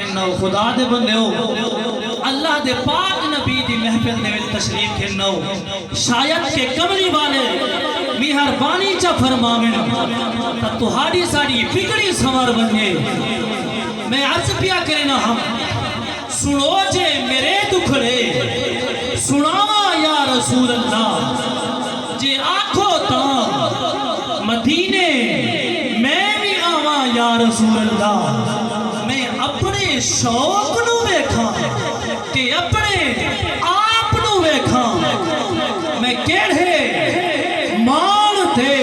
کھنو خدا دے بندے ہو اللہ دے پاک نبی دی محفل دے وچ تشریف کھنو شاید کہ کملی والے مہربانی چا فرماویں تا تہاڈی ساڈی بگڑی سنور بنے میں عرض پیا کرنا ہم سنو جے میرے دکھڑے سناوا یا رسول اللہ جے آنکھو تا مدینے میں بھی آواں یا رسول اللہ میں اپنے شوق نو ویکھاں تے اپنے آپ نو ویکھاں میں کیڑے مان تے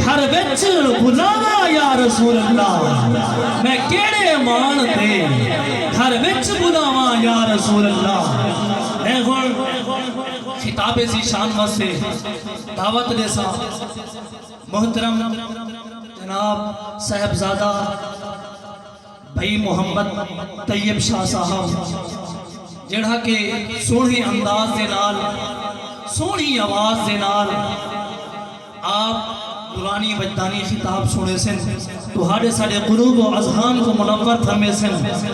گھر وچ بلاواں یا رسول اللہ میں کیڑے مان تے گھر وچ بلاواں یا رسول اللہ اے ہن خطاب سی شان واسطے دعوت دے سا محترم جناب صاحبزادہ بھائی محمد طیب شاہ صاحب جڑا کہ سونی انداز دے نال سونی آواز دے نال آپ قرآنی وجدانی خطاب سنے سن تہاڈے ساڈے قلوب و اذہان کو منور فرمے سن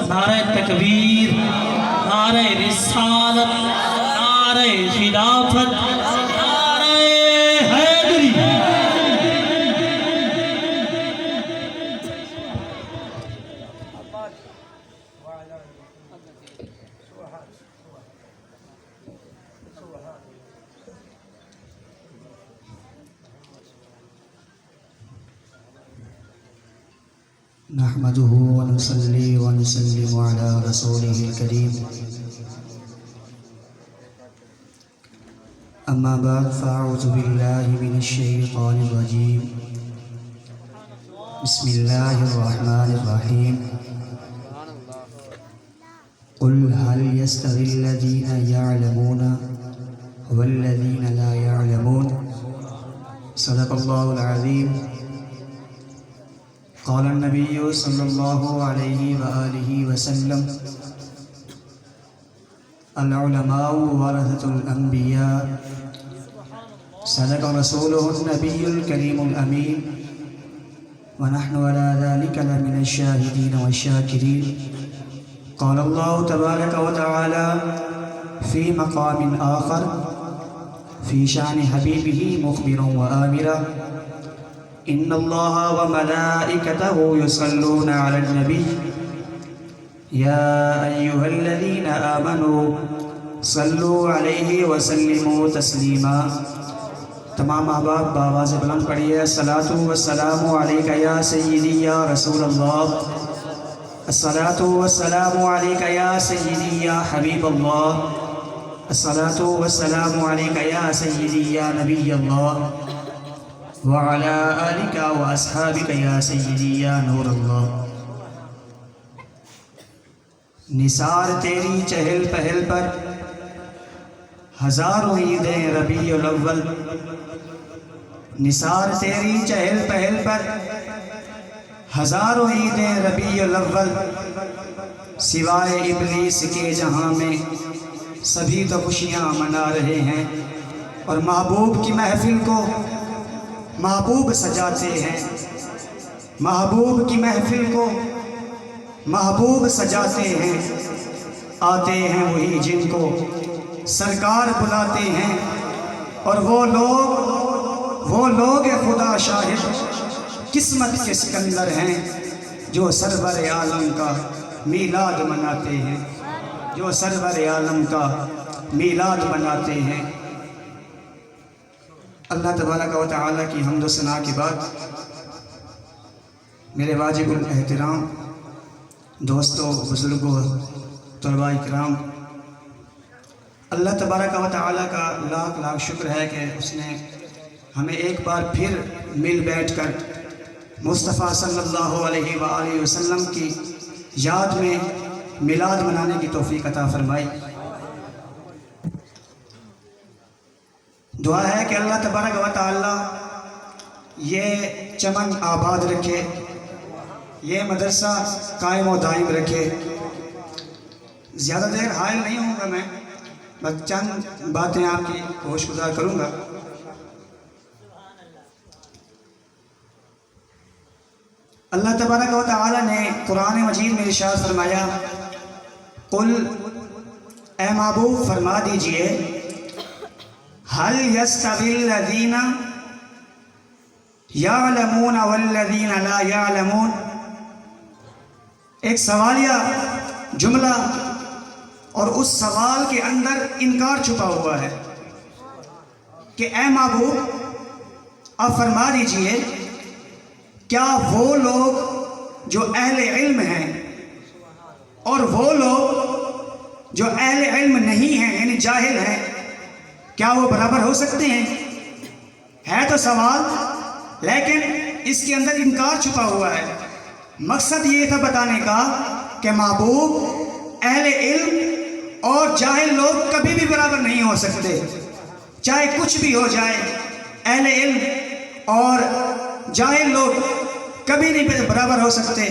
نعرہ تکبیر نعرہ رسالت نعرہ خلافت نعرہ حیدری نحمده ونصلي ونسلم على رسوله الكريم أما بعد فأعوذ بالله من الشيطان الرجيم بسم الله الرحمن الرحيم قل هل يستوي الذين يعلمون والذين لا يعلمون صدق الله العظيم قال النبي صلى الله عليه وآله وسلم العلماء ورثة الأنبياء صدق رسوله النبي الكريم الأمين ونحن على ذلك لمن الشاهدين والشاكرين قال الله تبارك وتعالى في مقام آخر في شأن حبيبه مخبرا وآمرا إن الله وملائكته يصلون على النبي يا أيها الذين آمنوا صلوا عليه وسلموا تسليما تمام احباب بآواز بلند پڑھیے الصلاة والسلام علیکہ یا سیدی یا رسول اللہ الصلاة والسلام علیکہ یا سیدی یا حبیب اللہ الصلاة والسلام علیکہ یا سیدی یا نبی اللہ وعلى آلك وأصحابك يا سيدي يا نور الله نثار تیری چہل پہل پر ہزاروں عیدیں ربیع الاول نثار تیری چہل پہل پر ہزاروں عیدیں ربیع الاول سوائے ابلیس کے جہاں میں سبھی تو خوشیاں منا رہے ہیں اور محبوب کی محفل کو محبوب سجاتے ہیں محبوب کی محفل کو محبوب سجاتے ہیں آتے ہیں وہی جن کو سرکار بلاتے ہیں اور وہ لوگ خدا شاہد قسمت کے سکندر ہیں جو سرور عالم کا میلاد مناتے ہیں جو سرور عالم کا میلاد مناتے ہیں اللہ تبارک و تعالیٰ کی حمد و ثنا کے بعد میرے واجب الاحترام دوستوں بزرگوں طلباء کرام اللہ تبارک و تعالیٰ کا لاکھ لاکھ شکر ہے کہ اس نے ہمیں ایک بار پھر مل بیٹھ کر مصطفیٰ صلی اللہ علیہ وآلہ وسلم کی یاد میں میلاد منانے کی توفیق عطا فرمائی۔ دعا ہے کہ اللہ تبارک و تعالی یہ چمن آباد رکھے، یہ مدرسہ قائم و دائم رکھے۔ زیادہ دیر حائل نہیں ہوں گا میں، بس چند باتیں آپ کی ہوش گزار کروں گا۔ اللہ تبارک و تعالی نے قرآن مجید میں ارشاد فرمایا، قل اے محبوب فرما دیجئے، هل يستوي الذین یعلمون والذین لا یعلمون۔ ایک سوالیہ جملہ اور اس سوال کے اندر انکار چھپا ہوا ہے کہ اے محبوب آپ فرما دیجئے، کیا وہ لوگ جو اہل علم ہیں اور وہ لوگ جو اہل علم نہیں ہیں یعنی جاہل ہیں، کیا وہ برابر ہو سکتے ہیں؟ ہے تو سوال، لیکن اس کے اندر انکار چھپا ہوا ہے۔ مقصد یہ تھا بتانے کا کہ محبوب اہل علم اور جاہل لوگ کبھی بھی برابر نہیں ہو سکتے، چاہے کچھ بھی ہو جائے، اہل علم اور جاہل لوگ کبھی نہیں برابر ہو سکتے۔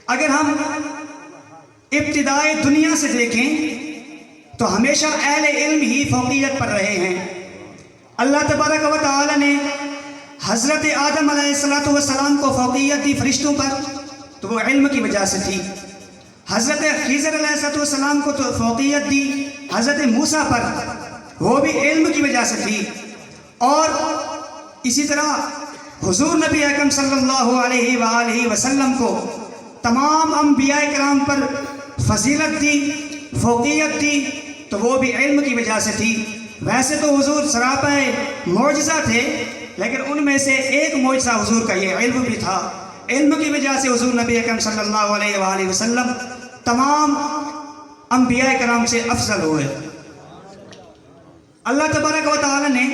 اگر ہم ابتدائی دنیا سے دیکھیں تو ہمیشہ اہل علم ہی فوقیت پر رہے ہیں۔ اللہ تبارک و تعالی نے حضرت آدم علیہ السلام کو فوقیت دی فرشتوں پر، تو وہ علم کی وجہ سے تھی۔ حضرت خضر علیہ السلام کو تو فوقیت دی حضرت موسیٰ پر، وہ بھی علم کی وجہ سے تھی۔ اور اسی طرح حضور نبی اکرم صلی اللہ علیہ وآلہ وسلم کو تمام انبیاء کرام پر فضیلت دی، فوقیت دی، تو وہ بھی علم کی وجہ سے تھی۔ ویسے تو حضور سراپا معجزہ تھے، لیکن ان میں سے ایک معجزہ حضور کا یہ علم بھی تھا۔ علم کی وجہ سے حضور نبی اکرم صلی اللہ علیہ وآلہ وسلم تمام انبیاء کرام سے افضل ہوئے۔ اللہ تبارک و تعالی نے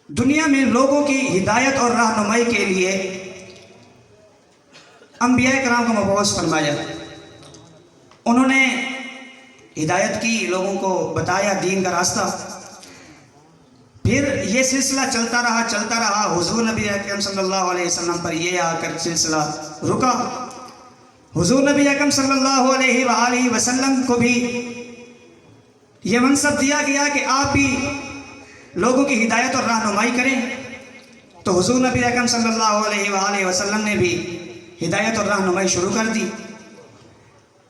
دنیا میں لوگوں کی ہدایت اور رہنمائی کے لیے انبیاء کرام کو مبعوث فرمایا۔ انہوں نے ہدایت کی، لوگوں کو بتایا دین کا راستہ۔ پھر یہ سلسلہ چلتا رہا، حضور نبی اکرم صلی اللہ علیہ وسلم پر یہ آ کر سلسلہ رکا۔ حضور نبی اکرم صلی اللہ علیہ وآلہ وسلم کو بھی یہ منصب دیا گیا کہ آپ بھی لوگوں کی ہدایت اور رہنمائی کریں، تو حضور نبی اکرم صلی اللہ علیہ وآلہ وسلم نے بھی ہدایت اور رہنمائی شروع کر دی،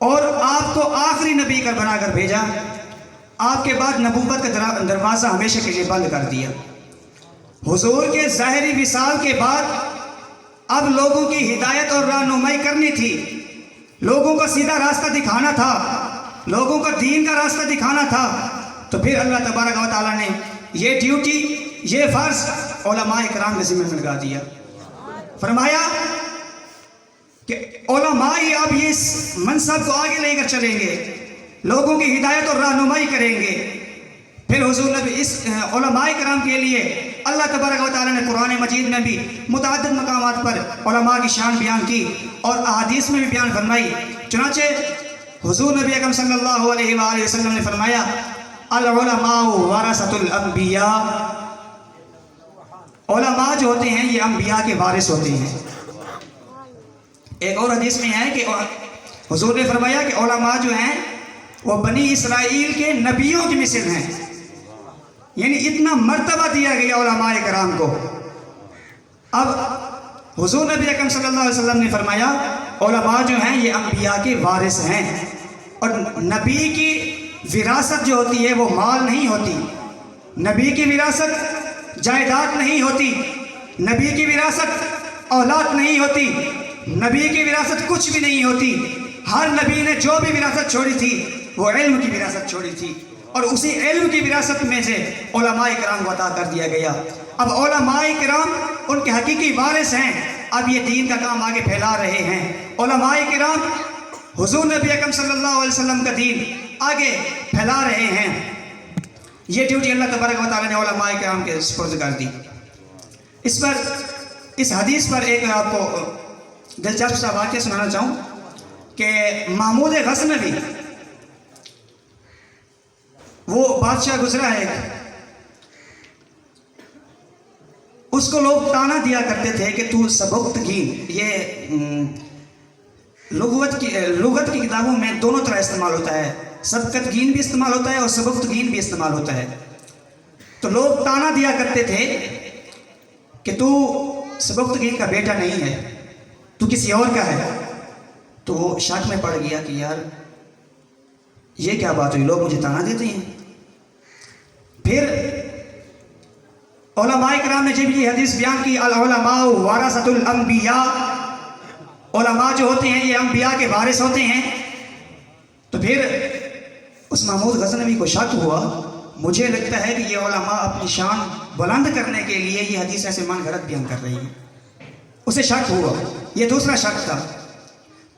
اور آپ کو آخری نبی کا بنا کر بھیجا۔ آپ کے بعد نبوت کا دروازہ ہمیشہ کے لیے بند کر دیا۔ حضور کے ظاہری وصال کے بعد اب لوگوں کی ہدایت اور رہنمائی کرنی تھی، لوگوں کو سیدھا راستہ دکھانا تھا، لوگوں کو دین کا راستہ دکھانا تھا۔ تو پھر اللہ تبارک و تعالیٰ نے یہ ڈیوٹی، یہ فرض علماء کرام کے ذمہ میں لگا دیا۔ فرمایا کہ علماء ہی اب اس منصب کو آگے لے کر چلیں گے، لوگوں کی ہدایت اور رہنمائی کریں گے۔ پھر حضور نبی اس علماء کرام کے لیے اللہ تبارک و تعالیٰ نے قرآن مجید میں بھی متعدد مقامات پر علماء کی شان بیان کی اور احادیث میں بھی بیان فرمائی۔ چنانچہ حضور نبی اکرم صلی اللہ علیہ وآلہ وسلم نے فرمایا، العلماء ورثۃ الانبیاء، علماء جو ہوتے ہیں یہ انبیاء کے وارث ہوتے ہیں۔ ایک اور حدیث میں ہے کہ حضور نے فرمایا کہ علماء جو ہیں وہ بنی اسرائیل کے نبیوں کی مثل ہیں، یعنی اتنا مرتبہ دیا گیا علماء کرام کو۔ اب حضور نبی اکرم صلی اللہ علیہ وسلم نے فرمایا علماء جو ہیں یہ انبیاء کے وارث ہیں، اور نبی کی وراثت جو ہوتی ہے وہ مال نہیں ہوتی، نبی کی وراثت جائیداد نہیں ہوتی، نبی کی وراثت اولاد نہیں ہوتی، نبی کی وراثت کچھ بھی نہیں ہوتی۔ ہر نبی نے جو بھی وراثت چھوڑی تھی وہ علم کی وراثت چھوڑی تھی، اور اسی علم کی وراثت میں سے علماء کرام کو عطا کر دیا گیا۔ اب علماء کرام ان کے حقیقی وارث ہیں، اب یہ دین کا کام آگے پھیلا رہے ہیں۔ علماء کرام حضور نبی اکرم صلی اللہ علیہ وسلم کا دین آگے پھیلا رہے ہیں۔ یہ ڈیوٹی اللہ تبارک و تعالیٰ نے علماء کرام کے سپرد کر دی۔ اس حدیث پر ایک آپ کو دلچسپ سا واقعہ سنانا چاہوں کہ محمود غزنوی، وہ بادشاہ گزرا ہے، اس کو لوگ تانا دیا کرتے تھے کہ تو سبکتگین، یہ لغت کی کتابوں میں دونوں طرح استعمال ہوتا ہے، سبکتگین بھی استعمال ہوتا ہے اور سبکتگین بھی استعمال ہوتا ہے۔ تو لوگ تانا دیا کرتے تھے کہ تو سبکتگین کا بیٹا نہیں ہے، تو کسی اور کا ہے۔ تو وہ شک میں پڑ گیا کہ یار یہ کیا بات ہوئی، لوگ مجھے تانا دیتے ہیں۔ پھر علماء کرام نے جب یہ حدیث بیان کی، العلماء ورثۃ الانبیاء، علماء جو ہوتے ہیں یہ انبیاء کے وارث ہوتے ہیں، تو پھر اس محمود غزنوی کو شک ہوا، مجھے لگتا ہے کہ یہ علماء اپنی شان بلند کرنے کے لیے یہ حدیث ایسے من گھڑت بیان کر رہی ہیں۔ اسے شک ہوا، یہ دوسرا شک تھا۔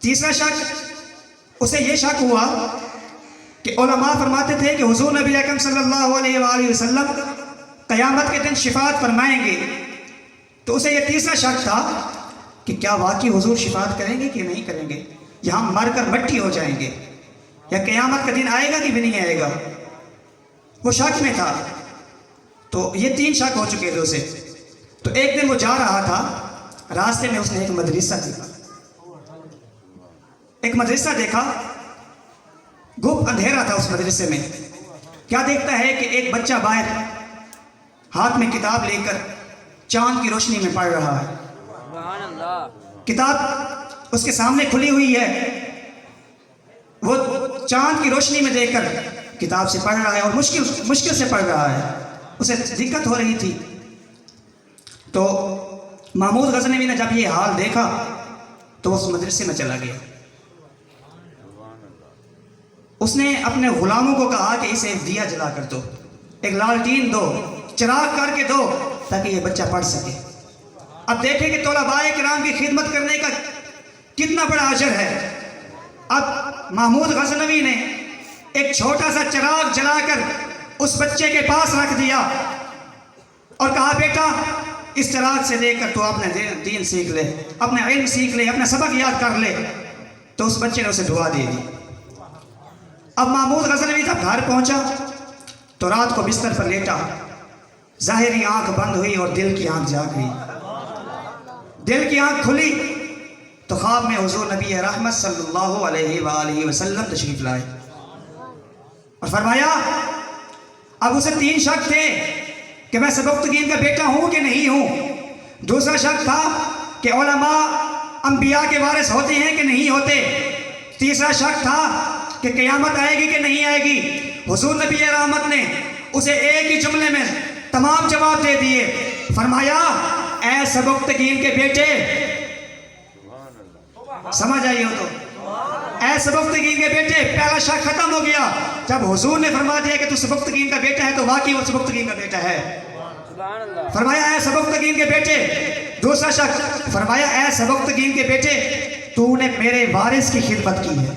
تیسرا شک، اسے یہ شک ہوا کہ علماء فرماتے تھے کہ حضور نبی اکرم صلی اللہ علیہ وآلہ وسلم قیامت کے دن شفاعت فرمائیں گے، تو اسے یہ تیسرا شک تھا کہ کیا واقعی حضور شفاعت کریں گے کہ نہیں کریں گے، یا ہم مر کر مٹی ہو جائیں گے، یا قیامت کا دن آئے گا کہ بھی نہیں آئے گا، وہ شک میں تھا۔ تو یہ تین شک ہو چکے تھے اسے۔ تو ایک دن وہ جا رہا تھا، راستے میں اس نے ایک مدرسہ دیکھا، ایک مدرسہ دیکھا، گھپ اندھیرا تھا اس مدرسے میں۔ کیا دیکھتا ہے کہ ایک بچہ باہر ہاتھ میں کتاب لے کر چاند کی روشنی میں پڑھ رہا ہے۔ کتاب اس کے سامنے کھلی ہوئی ہے، وہ چاند کی روشنی میں دیکھ کر کتاب سے پڑھ رہا ہے، اور مشکل سے پڑھ رہا ہے، اسے دقت ہو رہی تھی۔ تو محمود غزنوی نے جب یہ حال دیکھا تو اس مدرسے میں چلا گیا۔ اس نے اپنے غلاموں کو کہا کہ اسے ایک دیا جلا کر دو، ایک لالٹین دو، چراغ کر کے دو، تاکہ یہ بچہ پڑھ سکے۔ اب دیکھیں کہ طلباء کرام کی خدمت کرنے کا کتنا بڑا اجر ہے۔ اب محمود غزنوی نے ایک چھوٹا سا چراغ جلا کر اس بچے کے پاس رکھ دیا اور کہا بیٹا اس چراغ سے دیکھ کر تو اپنے دین سیکھ لے، اپنے علم سیکھ لے، اپنا سبق یاد کر لے۔ تو اس بچے نے اسے دعا دے دی۔ اب محمود غزنوی جب گھر پہنچا تو رات کو بستر پر لیٹا، ظاہری آنکھ بند ہوئی اور دل کی آنکھ جاگ گئی۔ دل کی آنکھ کھلی تو خواب میں حضور نبی رحمت صلی اللہ علیہ وآلہ وسلم تشریف لائے اور فرمایا، اب اسے تین شک تھے کہ میں سبکتگین کا بیٹا ہوں کہ نہیں ہوں، دوسرا شک تھا کہ علماء انبیاء کے وارث ہوتے ہیں کہ نہیں ہوتے، تیسرا شک تھا کہ قیامت آئے گی کہ نہیں آئے گی۔ حضور نبی رحمت نے اسے ایک ہی جملے میں تمام جواب دے دیے، فرمایا اے سبکتگین کے بیٹے، سمجھ آئی ہو تو، اے سبکتگین کے بیٹے، پہلا شک ختم ہو گیا۔ جب حضور نے فرما دیا کہ تو سبکتگین کا بیٹا ہے تو واقعی وہ سبکتگین کا بیٹا ہے۔ فرمایا اے سبکتگین کے بیٹے، دوسرا شک، فرمایا اے سبکتگین کے بیٹے، تو نے میرے وارث کی خدمت کی ہے،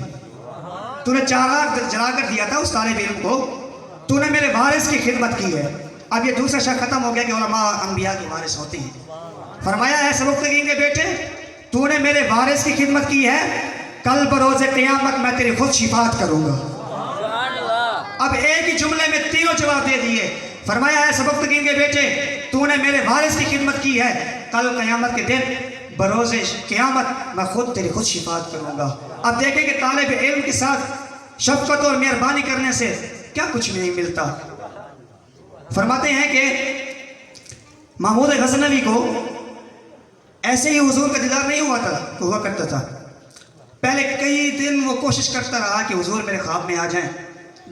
تو نے چراغ جلا کر دیا تھا اس طالب علم کو، تو نے میرے وارث کی خدمت کی ہے۔ اب یہ دوسرا شک ختم ہو گیا کہ علماء انبیاء کے وارث ہوتے ہیں۔ فرمایا اے سبکتگین کے بیٹے، تو نے میرے وارث کی خدمت کی ہے، کل بروز قیامت میں تیری خود شفاعت کروں گا۔ اب ایک ہی جملے میں تینوں جواب دے دیے۔ فرمایا اے سبکتگین کے بیٹے، تو نے میرے وارث کی خدمت کی ہے، کل قیامت کے دن بروز قیامت میں تیری خود شفاعت کروں گا۔ اب دیکھیں کہ طالب علم کے ساتھ شفقت اور مہربانی کرنے سے کیا کچھ نہیں ملتا۔ فرماتے ہیں کہ محمود غزنوی کو ایسے ہی حضور کا دیدار نہیں ہوا کرتا تھا۔ پہلے کئی دن وہ کوشش کرتا رہا کہ حضور میرے خواب میں آ جائیں،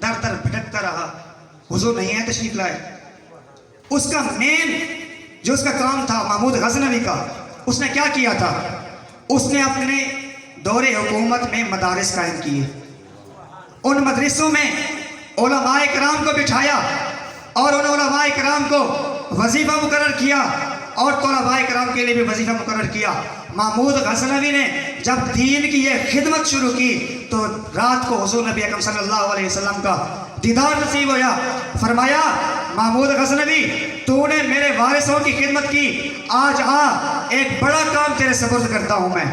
در در بھٹکتا رہا، حضور نہیں ہے تشریف لائے۔ اس کا مین جو اس کا کام تھا محمود غزنوی کا، اس نے کیا کیا تھا، اس نے اپنے دور حکومت میں مدارس قائم کیے، ان مدرسوں میں علماء کرام کو بٹھایا اور ان علماء کرام کو وظیفہ مقرر کیا اور طلباء کرام کے لیے بھی وظیفہ مقرر کیا۔ محمود غزنوی نے جب دین کی یہ خدمت شروع کی تو رات کو حضور نبی اکرم صلی اللہ علیہ وسلم کا دیدار نصیب ہوا۔ فرمایا محمود غزنوی، تو نے میرے وارثوں کی خدمت کی، آج آ ایک بڑا کام تیرے سپرد کرتا ہوں، میں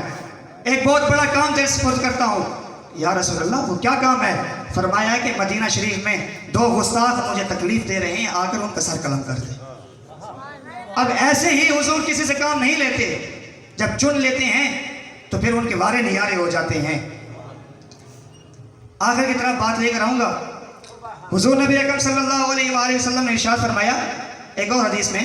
ایک بہت بڑا کام تیرے سپرد کرتا ہوں۔ یا رسول اللہ، وہ کیا کام ہے؟ فرمایا کہ مدینہ شریف میں دو گستاخ مجھے تکلیف دے رہے ہیں، آ کر ان کا سر قلم کر دے۔ اب ایسے ہی حضور کسی سے کام نہیں لیتے، جب چن لیتے ہیں تو پھر ان کے وارے نیارے ہو جاتے ہیں۔ آخر کی طرف بات لے کر آؤں گا۔ حضور نبی اکرم صلی اللہ علیہ وآلہ وسلم نے ارشاد فرمایا ایک اور حدیث میں،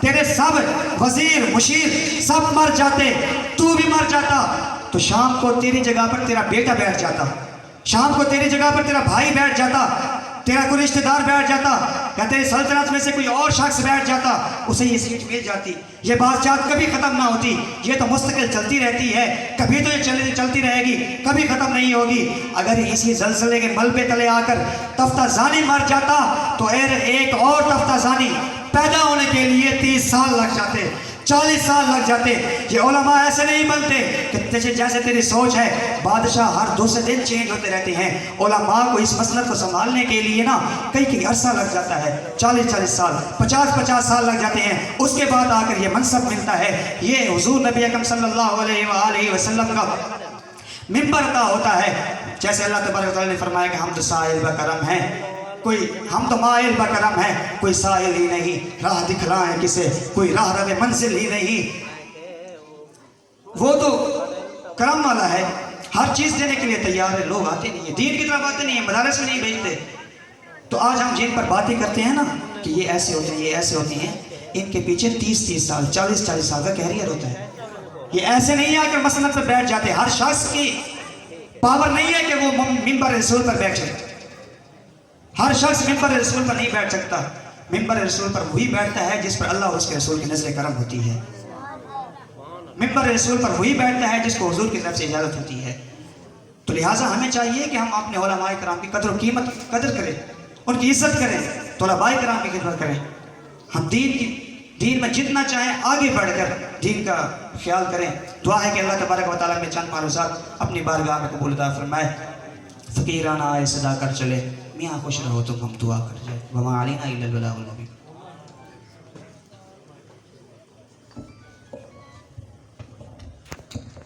تیرے سب وزیر مشیر سب مر جاتے، تو بھی مر جاتا، تو شام کو تیری جگہ پر تیرا بیٹا بیٹھ جاتا، شام کو تیری جگہ پر تیرا بھائی بیٹھ جاتا، تیرا کوئی رشتہ دار بیٹھ جاتا، یا تیری سلطنت میں سے کوئی اور شخص بیٹھ جاتا، اسے یہ سیٹ مل جاتی۔ یہ بادشاہت کبھی ختم نہ ہوتی، یہ تو مستقل چلتی رہتی ہے، کبھی تو یہ چلتی رہے گی، کبھی ختم نہیں ہوگی۔ اگر اسی زلزلے کے ملبے تلے آ کر تفتہ زانی مر جاتا تو ایک اور تفتہ زانی پیدا ہونے کے لیے 30 سال لگ جاتے، 40 سال لگ جاتے۔ یہ علماء ایسے نہیں بنتے کہ جیسے تیری سوچ ہے بادشاہ ہر دوسرے دن چینج ہوتے رہتے ہیں۔ علماء کو اس مسلک کو سنبھالنے کے لیے نا کئی عرصہ لگ جاتا ہے، 40 سال، 50 سال لگ جاتے ہیں، اس کے بعد آ کر یہ منصب ملتا ہے۔ یہ حضور نبی اکرم صلی اللہ علیہ وآلہ وسلم کا ممبر عطا ہوتا ہے۔ جیسے اللہ تبارک و تعالیٰ نے فرمایا کہ ہم تو سائل بکرم ہیں، ہم تو مائل بکرم ہیں، کوئی سائل ہی نہیں، راہ دکھلائیں کسے، کوئی راہ رو منزل ہی نہیں۔ وہ تو کرم والا ہے، ہر چیز دینے کے لیے تیار ہے، لوگ آتے نہیں ہیں، دین کی طرف آتے نہیں ہیں، مدارس میں نہیں بھیجتے۔ تو آج ہم جن پر باتیں کرتے ہیں نا کہ یہ ایسے ہوتے ہیں، یہ ایسے ہوتے ہیں، ان کے پیچھے 30 سال 40 سال کا کیریئر ہوتا ہے۔ یہ ایسے نہیں آ کر مسند پر بیٹھ جاتے۔ ہر شخص کی پاور نہیں ہے کہ وہ ممبر رسول پر بیٹھے، ہر شخص ممبر رسول پر نہیں بیٹھ سکتا۔ ممبر رسول پر وہی بیٹھتا ہے جس پر اللہ اور اس کے رسول کی نظر کرم ہوتی ہے۔ ممبر رسول پر وہی بیٹھتا ہے جس کو حضور کی طرف سے اجازت ہوتی ہے۔ تو لہٰذا ہمیں چاہیے کہ ہم اپنے علماء کرام کی قدر و قدر کریں، ان کی عزت کریں، طلباء کرام کی خدمت کریں۔ ہم دین میں جتنا چاہیں آگے بڑھ کر دین کا خیال کریں۔ دعا ہے کہ اللہ تبارک و تعالیٰ میں چند معروضات اپنی بارگاہ میں قبول عطا فرمائے۔ فقیرانہ آئے صدا کر چلے، میاں خوش رہو تم ہم دعا کر جائے، وما علینا الا البلاغ المبین۔